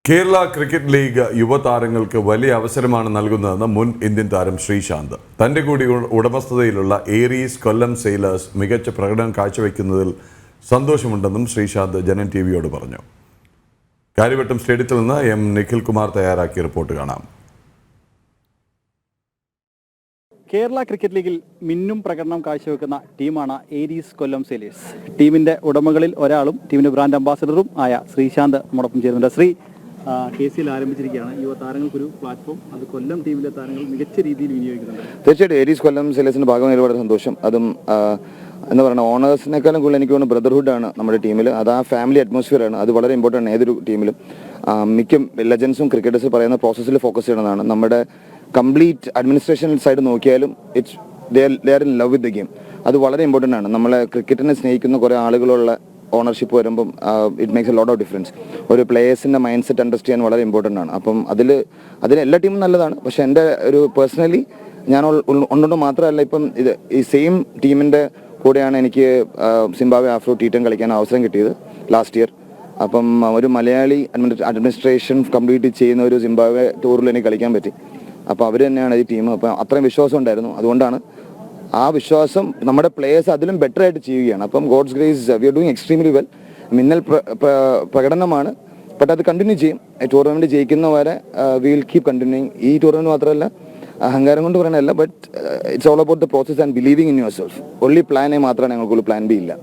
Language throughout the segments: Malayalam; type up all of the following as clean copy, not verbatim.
കേരള ക്രിക്കറ്റ് ലീഗ് യുവതാരങ്ങൾക്ക് വലിയ അവസരമാണ് നൽകുന്നതെന്ന് മുൻ ഇന്ത്യൻ താരം ശ്രീശാന്ത്. തൻ്റെ കൂടി ഉടമസ്ഥതയിലുള്ള ഏരീസ് കൊല്ലം സെയിലേഴ്സ് മികച്ച പ്രകടനം കാഴ്ചവെക്കുന്നതിൽ സന്തോഷമുണ്ടെന്നും ശ്രീശാന്ത് ജനം ടിവിയോട് പറഞ്ഞു. കാര്യവട്ടം സ്റ്റേഡിയത്തിൽ നിന്ന് എം നിഖിൽ കുമാർ തയ്യാറാക്കിയ റിപ്പോർട്ട് കാണാം. കേരള ക്രിക്കറ്റ് ലീഗിൽ മിന്നും പ്രകടനം കാഴ്ചവെക്കുന്ന ടീമാണ് ഏരീസ് കൊല്ലം സെയിലേഴ്സ്. ടീമിന്റെ ഉടമകളിൽ ഒരാളും ടീമിന്റെ ബ്രാൻഡ് അംബാസഡറും ആയ ശ്രീശാന്ത് നമ്മോടൊപ്പം ചേരുന്നുണ്ട്. ശ്രീ, KCL ആരംഭിച്ചിരിക്കുകയാണ്. യുവതാരങ്ങൾക്കൊരു പ്ലാറ്റ്ഫോം, അത് കൊല്ലം ടീമിലെ താരങ്ങൾ മികച്ച രീതിയിൽ വിനിയോഗിക്കുന്നുണ്ട്. തീർച്ചയായിട്ടും ഏരീസ് കൊല്ലം സെയിലേഴ്സിന്റെ ഭാഗമായി ഒരുപാട് സന്തോഷം. അതും എന്താ പറയുക, ഓണേഴ്സിനേക്കാളും കൂടുതൽ എനിക്ക് തോന്നുന്നു ബ്രദർഹുഡാണ് നമ്മുടെ ടീമിൽ. അത് ആ ഫാമിലി അറ്റ്മോസ്ഫിയറാണ്. അത് വളരെ ഇമ്പോർട്ടൻ്റ് ആണ് ഏതൊരു ടീമിലും. മിക്ക ലെജൻസും ക്രിക്കറ്റേഴ്സ് പറയുന്ന പ്രോസസ്സിൽ ഫോക്കസ് ചെയ്യണമെന്നാണ്. നമ്മുടെ കംപ്ലീറ്റ് അഡ്മിനിസ്ട്രേഷൻ സൈഡ് നോക്കിയാലും they are in love with the game. അത് വളരെ ഇമ്പോർട്ടൻ്റ് ആണ്. നമ്മളെ ക്രിക്കറ്റിനെ സ്നേഹിക്കുന്ന കുറേ ആളുകളുള്ള ഓണർഷിപ്പ് വരുമ്പം it makes a lot of difference. ഒരു പ്ലേയേഴ്സിൻ്റെ മൈൻഡ് സെറ്റ് അണ്ടർസ്റ്റാൻഡ് ചെയ്യാൻ വളരെ ഇമ്പോർട്ടൻ്റ് ആണ്. അപ്പം അതിൽ എല്ലാ ടീമും നല്ലതാണ്. പക്ഷേ എൻ്റെ ഒരു പേഴ്സണലി ഞാൻ ഉണ്ടോണ്ട് മാത്രമല്ല, ഇപ്പം ഈ സെയിം ടീമിൻ്റെ കൂടെയാണ് എനിക്ക് സിംബാബ്വെ ആഫ്രോ T10 കളിക്കാൻ അവസരം കിട്ടിയത് ലാസ്റ്റ് ഇയർ. അപ്പം ഒരു മലയാളി അഡ്മിനിസ്ട്രേഷൻ കംപ്ലീറ്റ് ചെയ്യുന്ന ഒരു സിംബാബ്വെ ടൂറിൽ എനിക്ക് കളിക്കാൻ പറ്റി. അപ്പോൾ അവർ തന്നെയാണ് ഈ ടീം. അപ്പം അത്രയും വിശ്വാസം ഉണ്ടായിരുന്നു. അതുകൊണ്ടാണ് ആ വിശ്വാസം നമ്മുടെ പ്ലേയേഴ്സ് അതിലും ബെറ്റർ ആയിട്ട് ചെയ്യുകയാണ്. അപ്പം God's grace we are doing extremely well. മിന്നൽ പ്രകടനമാണ്. ബട്ട് അത് കണ്ടിന്യൂ ചെയ്യും. ടൂർണമെൻറ്റ് ജയിക്കുന്നവരെ വി വിൽ കീപ് കണ്ടിന്യൂയിങ്. ഈ ടൂർണമെൻറ്റ് മാത്രമല്ല, അഹങ്കാരം കൊണ്ട് പറയണല്ല, but it's all about the process and believing in yourself. Only plan A മാത്രമാണ് ഞങ്ങൾക്കുള്ളൂ, പ്ലാൻ ബി ഇല്ല.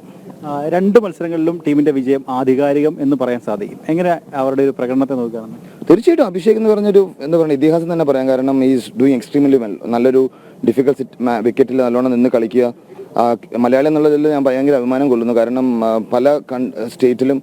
രണ്ട് മത്സരങ്ങളിലും ടീമിന്റെ വിജയം ആധികാരികം എന്ന് പറയാൻ സാധിക്കും. എങ്ങനെ അവരുടെ ഒരു പ്രകടനത്തെ നോക്കുകയാണ്? തീർച്ചയായിട്ടും അഭിഷേക് എന്ന് പറഞ്ഞൊരു എന്താ പറയുക ഇതിഹാസം തന്നെ പറയാം. കാരണം ഈസ് ഡൂയിങ് എക്സ്ട്രീംലി വെൽ. നല്ലൊരു ഡിഫിക്കൽട്ട് വിക്കറ്റിൽ നല്ലോണം നിന്ന് കളിക്കുക. മലയാളി എന്നുള്ളതിൽ ഞാൻ ഭയങ്കര അഭിമാനം കൊള്ളുന്നു. കാരണം പല സ്റ്റേറ്റിലും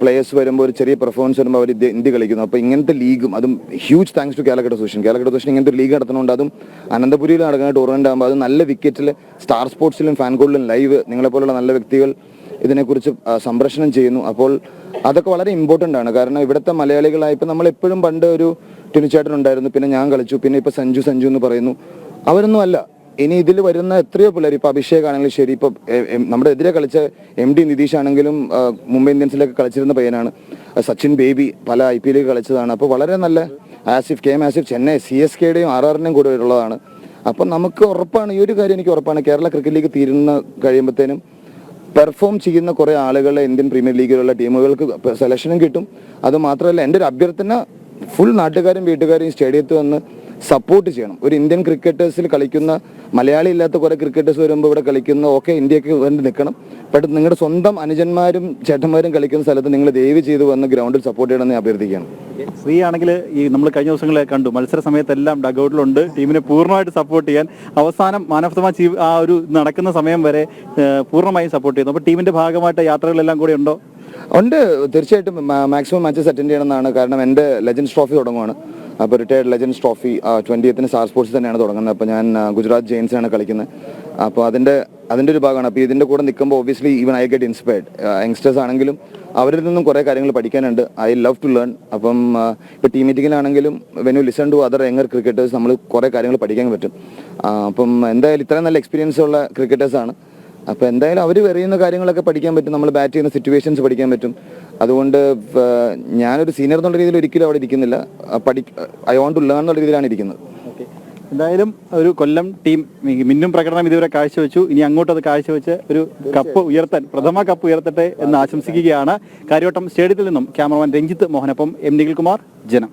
പ്ലേയേഴ്സ് വരുമ്പോൾ ഒരു ചെറിയ പെർഫോമൻസ് വരുമ്പോൾ അവർ ഇന്ത്യ കളിക്കുന്നു. അപ്പോൾ ഇങ്ങനത്തെ ലീഗും, അതും huge thanks to Calicut association ഇങ്ങനത്തെ ലീഗ് നടത്തുന്നുണ്ട്. അതും അനന്തപുരിയിൽ നടക്കുന്ന ടൂർണമെന്റ് ആകുമ്പോൾ അത് നല്ല വിക്കറ്റിൽ സ്റ്റാർ സ്പോർട്സിലും ഫാൻ കോളിലും ലൈവ് നിങ്ങളെപ്പോലുള്ള നല്ല വ്യക്തികൾ ഇതിനെക്കുറിച്ച് സംപ്രേഷണം ചെയ്യുന്നു. അപ്പോൾ അതൊക്കെ വളരെ ഇമ്പോർട്ടൻ്റ് ആണ്. കാരണം ഇവിടുത്തെ മലയാളികളായി ഇപ്പം നമ്മളെപ്പോഴും പണ്ട് ഒരു ടിനുചേട്ടൻ ഉണ്ടായിരുന്നു, പിന്നെ ഞാൻ കളിച്ചു, പിന്നെ ഇപ്പോൾ സഞ്ജു എന്ന് പറയുന്നു. അവരൊന്നും അല്ല. ഇനി ഇതിൽ വരുന്ന എത്രയോ പിള്ളേർ, ഇപ്പോൾ അഭിഷേക് ആണെങ്കിലും ശരി, ഇപ്പോൾ നമ്മുടെ എതിരെ കളിച്ച MD നിതീഷ് ആണെങ്കിലും മുംബൈ ഇന്ത്യൻസിലൊക്കെ കളിച്ചിരുന്ന പയ്യനാണ്. സച്ചിൻ ബേബി പല IPL കളിച്ചതാണ്. അപ്പോൾ വളരെ നല്ല ആസിഫ് ചെന്നൈ CSKയുടെയും RRന്റെയും കൂടെ ഉള്ളതാണ്. അപ്പം നമുക്ക് ഉറപ്പാണ്, ഈ ഒരു കാര്യം എനിക്ക് ഉറപ്പാണ്, കേരള ക്രിക്കറ്റ് ലീഗ് തീരുന്ന കഴിയുമ്പോഴത്തേനും പെർഫോം ചെയ്യുന്ന കുറേ ആളുകളെ ഇന്ത്യൻ പ്രീമിയർ ലീഗിലുള്ള ടീമുകൾക്ക് സെലക്ഷനും കിട്ടും. അതുമാത്രമല്ല, എൻ്റെ ഒരു അഭ്യർത്ഥന, ഫുൾ നാട്ടുകാരും വീട്ടുകാരും സ്റ്റേഡിയത്തിൽ വന്ന് സപ്പോർട്ട് ചെയ്യണം. ഒരു ഇന്ത്യൻ ക്രിക്കറ്റേഴ്സിൽ കളിക്കുന്ന മലയാളി ഇല്ലാത്ത കുറേ ക്രിക്കറ്റേഴ്സ് വരുമ്പോൾ ഇവിടെ കളിക്കുന്ന ഇന്ത്യക്ക് വേണ്ടി നിൽക്കണം. ബട്ട് നിങ്ങളുടെ സ്വന്തം അനുജന്മാരും ചേട്ടന്മാരും കളിക്കുന്ന സ്ഥലത്ത് നിങ്ങൾ ദയവ് ചെയ്ത് വന്ന് ഗ്രൗണ്ടിൽ സപ്പോർട്ട് ചെയ്യണമെന്ന് അഭ്യർത്ഥിക്കുകയാണ്. ശ്രീ ആണെങ്കിൽ ഈ നമ്മൾ കഴിഞ്ഞ ദിവസങ്ങളെ കണ്ടു, മത്സര സമയത്തെല്ലാം ഡഗൌട്ടിലുണ്ട്, ടീമിനെ പൂർണ്ണമായിട്ട് സപ്പോർട്ട് ചെയ്യാൻ. അവസാനം മാൻ ഓഫ് ദ മാച്ച് ആ ഒരു നടക്കുന്ന സമയം വരെ പൂർണ്ണമായും സപ്പോർട്ട് ചെയ്യുന്നു. അപ്പോൾ ടീമിന്റെ ഭാഗമായിട്ട് യാത്രകളെല്ലാം കൂടെ ഉണ്ടോ? ഉണ്ട്, തീർച്ചയായിട്ടും മാക്സിമം മാച്ചസ് അറ്റൻഡ് ചെയ്യണമെന്നാണ്. കാരണം എൻ്റെ ലെജൻഡ്സ് ട്രോഫി തുടങ്ങുവാണ്. അപ്പോൾ retired legends trophy 20th Star Sports തന്നെയാണ് തുടങ്ങുന്നത്. അപ്പോൾ ഞാൻ ഗുജറാത്ത് ജെയിൻസിനാണ് കളിക്കുന്നത്. അപ്പോൾ അതിൻ്റെ ഒരു ഭാഗമാണ്. അപ്പോൾ ഇതിൻ്റെ കൂടെ നിൽക്കുമ്പോൾ obviously even I get inspired. Youngsters ആണെങ്കിലും അവരിൽ നിന്നും കുറേ കാര്യങ്ങൾ പഠിക്കാനുണ്ട്. I love to learn. അപ്പം ഇപ്പോൾ ടീം മീറ്റിങ്ങിലാണെങ്കിലും when you listen to other younger cricketers നമ്മൾ കുറേ കാര്യങ്ങൾ പഠിക്കാൻ പറ്റും. അപ്പം എന്തായാലും ഇത്രയും നല്ല എക്സ്പീരിയൻസ് ഉള്ള ക്രിക്കറ്റേഴ്സാണ്. അപ്പോൾ എന്തായാലും അവർ എറിയുന്ന കാര്യങ്ങളൊക്കെ പഠിക്കാൻ പറ്റും, നമ്മൾ ബാറ്റ് ചെയ്യുന്ന സിറ്റുവേഷൻസ് പഠിക്കാൻ പറ്റും. അതുകൊണ്ട് ഞാനൊരു സീനിയർ എന്നുള്ള രീതിയിൽ ഒരിക്കലും അവിടെ ഇരിക്കുന്നില്ല. ഐ വോണ്ട് ടു ലേൺ എന്നുള്ള രീതിയിലാണ് ഇരിക്കുന്നത്. എന്തായാലും ഒരു കൊല്ലം ടീം മിന്നും പ്രകടനം ഇതുവരെ കാഴ്ചവെച്ചു. ഇനി അങ്ങോട്ട് അത് കാഴ്ചവെച്ച് ഒരു പ്രഥമ കപ്പ് ഉയർത്തട്ടെ എന്ന് ആശംസിക്കുകയാണ്. കാര്യവട്ടം സ്റ്റേഡിയത്തിൽ നിന്നും ക്യാമറമാൻ രഞ്ജിത്ത് മോഹനൊപ്പം എം നിഖിൽ കുമാർ, ജനം.